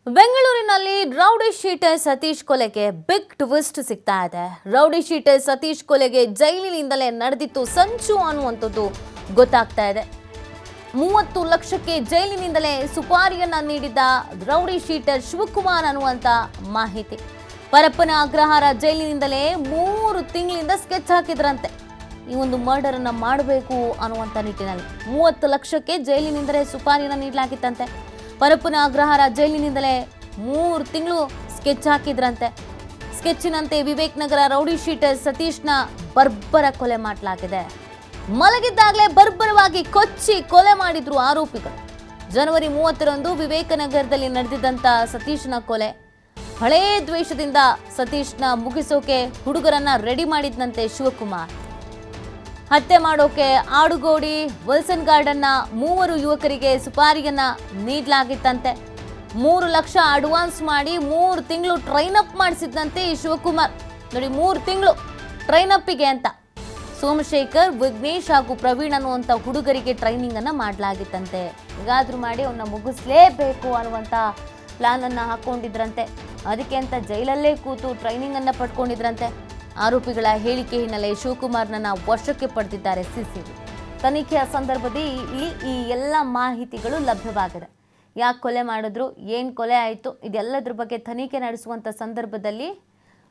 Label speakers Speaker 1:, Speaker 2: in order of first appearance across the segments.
Speaker 1: ಬೆಂಗಳೂರಿನಲ್ಲಿ rowdy sheeter Satish ಕೊಲೆಗೆ big twist ಸಿಗ್ತಾ ಇದೆ. ರೌಡಿ ಶೀಟರ್ ಸತೀಶ್ ಕೊಲೆಗೆ ಜೈಲಿನಿಂದಲೇ ನಡೆದಿತ್ತು ಸಂಚು ಅನ್ನುವಂಥದ್ದು ಗೊತ್ತಾಗ್ತಾ ಇದೆ. 30 ಲಕ್ಷಕ್ಕೆ ಜೈಲಿನಿಂದಲೇ ಸುಪಾರಿಯನ್ನ ನೀಡಿದ್ದ ರೌಡಿ ಶೀಟರ್ ಶಿವಕುಮಾರ್ ಅನ್ನುವಂತ ಮಾಹಿತಿ. ಪರಪ್ಪನ ಅಗ್ರಹಾರ ಜೈಲಿನಿಂದಲೇ 3 ತಿಂಗಳಿಂದ ಸ್ಕೆಚ್ ಹಾಕಿದ್ರಂತೆ. ಈ ಒಂದು ಮರ್ಡರ್ ಅನ್ನ ಮಾಡಬೇಕು ಅನ್ನುವಂತ ನಿಟ್ಟಿನಲ್ಲಿ 30 ಲಕ್ಷಕ್ಕೆ ಜೈಲಿನಿಂದಲೇ ಸುಪಾರಿಯನ್ನ ನೀಡಲಾಗಿತ್ತಂತೆ. ಪರಪ್ಪನ ಅಗ್ರಹಾರ ಜೈಲಿನಿಂದಲೇ 3 ತಿಂಗಳು ಸ್ಕೆಚ್ ಹಾಕಿದ್ರಂತೆ. ಸ್ಕೆಚ್ಚಿನಂತೆ ವಿವೇಕ್ ನಗರ ರೌಡಿ ಶೀಟರ್ ಸತೀಶ್ನ ಬರ್ಬರ ಕೊಲೆ ಮಾಡಲಾಗಿದೆ. ಮಲಗಿದ್ದಾಗಲೇ ಬರ್ಬರವಾಗಿ ಕೊಚ್ಚಿ ಕೊಲೆ ಮಾಡಿದ್ರು ಆರೋಪಿಗಳು. ಜನವರಿ 30ರಂದು ವಿವೇಕನಗರದಲ್ಲಿ ನಡೆದಿದ್ದಂಥ ಸತೀಶ್ನ ಕೊಲೆ. ಹಳೇ ದ್ವೇಷದಿಂದ ಸತೀಶ್ನ ಮುಗಿಸೋಕೆ ಹುಡುಗರನ್ನ ರೆಡಿ ಮಾಡಿದ್ನಂತೆ ಶಿವಕುಮಾರ್. ಹತ್ಯೆ ಮಾಡೋಕೆ ಆಡುಗೋಡಿ ವಿಲ್ಸನ್ ಗಾರ್ಡನ್ನ 3 ಯುವಕರಿಗೆ ಸುಪಾರಿಯನ್ನ ನೀಡಲಾಗಿತ್ತಂತೆ. 3 ಲಕ್ಷ ಅಡ್ವಾನ್ಸ್ ಮಾಡಿ 3 ತಿಂಗಳು ಟ್ರೈನ್ ಅಪ್ ಮಾಡಿಸಿದ್ದಂತೆ ಈ ಶಿವಕುಮಾರ್. ನೋಡಿ, 3 ತಿಂಗಳು ಟ್ರೈನ್ ಅಪ್ಪಿಗೆ ಅಂತ ಸೋಮಶೇಖರ್, ವಿಘ್ನೇಶ್ ಹಾಗೂ ಪ್ರವೀಣ್ ಅನ್ನುವಂಥ ಹುಡುಗರಿಗೆ ಟ್ರೈನಿಂಗ್ ಅನ್ನ ಮಾಡಲಾಗಿತ್ತಂತೆ. ಹೇಗಾದ್ರೂ ಮಾಡಿ ಅವನ್ನ ಮುಗಿಸ್ಲೇಬೇಕು ಅನ್ನುವಂಥ ಪ್ಲಾನ್ ಅನ್ನ ಹಾಕೊಂಡಿದ್ರಂತೆ. ಅದಕ್ಕೆ ಅಂತ ಜೈಲಲ್ಲೇ ಕೂತು ಟ್ರೈನಿಂಗ್ ಅನ್ನ ಪಡ್ಕೊಂಡಿದ್ರಂತೆ. ಆರೋಪಿಗಳ ಹೇಳಿಕೆ ಹಿನ್ನೆಲೆ ಶಿವಕುಮಾರ್ನನ್ನ ವಶಕ್ಕೆ ಪಡೆದಿದ್ದಾರೆ ಸಿಸಿಬಿ. ತನಿಖೆಯ ಸಂದರ್ಭದಲ್ಲಿ ಈ ಎಲ್ಲ ಮಾಹಿತಿಗಳು ಲಭ್ಯವಾಗಿದೆ. ಯಾಕೆ ಕೊಲೆ ಮಾಡಿದ್ರು, ಏನು ಕೊಲೆ ಆಯಿತು, ಇದೆಲ್ಲದ್ರ ಬಗ್ಗೆ ತನಿಖೆ ನಡೆಸುವಂಥ ಸಂದರ್ಭದಲ್ಲಿ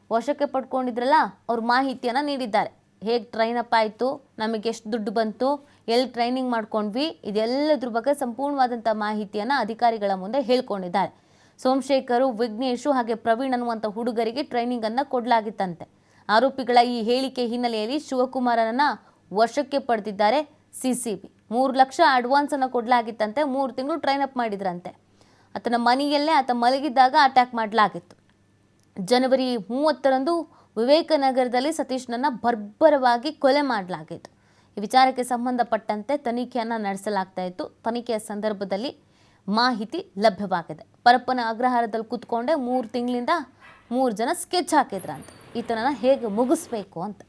Speaker 1: ವಶಕ್ಕೆ ಪಡ್ಕೊಂಡಿದ್ರಲ್ಲ, ಅವ್ರ ಮಾಹಿತಿಯನ್ನು ನೀಡಿದ್ದಾರೆ. ಹೇಗೆ ಟ್ರೈನ್ ಅಪ್ ಆಯಿತು, ನಮಗೆ ಎಷ್ಟು ದುಡ್ಡು ಬಂತು, ಎಲ್ಲಿ ಟ್ರೈನಿಂಗ್ ಮಾಡ್ಕೊಂಡ್ವಿ, ಇದೆಲ್ಲದ್ರ ಬಗ್ಗೆ ಸಂಪೂರ್ಣವಾದಂಥ ಮಾಹಿತಿಯನ್ನು ಅಧಿಕಾರಿಗಳ ಮುಂದೆ ಹೇಳ್ಕೊಂಡಿದ್ದಾರೆ. ಸೋಮಶೇಖರು, ವಿಘ್ನೇಶು ಹಾಗೆ ಪ್ರವೀಣ್ ಅನ್ನುವಂಥ ಹುಡುಗರಿಗೆ ಟ್ರೈನಿಂಗನ್ನು ಕೊಡಲಾಗಿತ್ತಂತೆ. ಆರೋಪಿಗಳ ಈ ಹೇಳಿಕೆ ಹಿನ್ನೆಲೆಯಲ್ಲಿ ಶಿವಕುಮಾರನನ್ನ ವಶಕ್ಕೆ ಪಡೆದಿದ್ದಾರೆ ಸಿಸಿಬಿ. 3 ಲಕ್ಷ ಅಡ್ವಾನ್ಸ್ ಅನ್ನು ಕೊಡಲಾಗಿತ್ತಂತೆ. 3 ತಿಂಗಳು ಟ್ರೈನ್ ಅಪ್ ಮಾಡಿದ್ರಂತೆ. ಆತನ ಮನೆಯಲ್ಲೇ ಆತ ಮಲಗಿದ್ದಾಗ ಅಟ್ಯಾಕ್ ಮಾಡಲಾಗಿತ್ತು. ಜನವರಿ 30ರಂದು ವಿವೇಕನಗರದಲ್ಲಿ ಸತೀಶ್ನನ್ನ ಬರ್ಬರವಾಗಿ ಕೊಲೆ ಮಾಡಲಾಗಿತ್ತು. ಈ ವಿಚಾರಕ್ಕೆ ಸಂಬಂಧಪಟ್ಟಂತೆ ತನಿಖೆಯನ್ನು ನಡೆಸಲಾಗ್ತಾ ಇತ್ತು. ತನಿಖೆಯ ಸಂದರ್ಭದಲ್ಲಿ ಮಾಹಿತಿ ಲಭ್ಯವಾಗಿದೆ. ಪರಪ್ಪನ ಅಗ್ರಹಾರದಲ್ಲಿ ಕೂತ್ಕೊಂಡೆ 3 ತಿಂಗಳಿಂದ 3 ಜನ ಸ್ಕೆಚ್ ಹಾಕಿದ್ರಂತೆ. ಈತನನ್ನ ಹೇಗೆ ಮುಗಿಸ್ಬೇಕು ಅಂತ.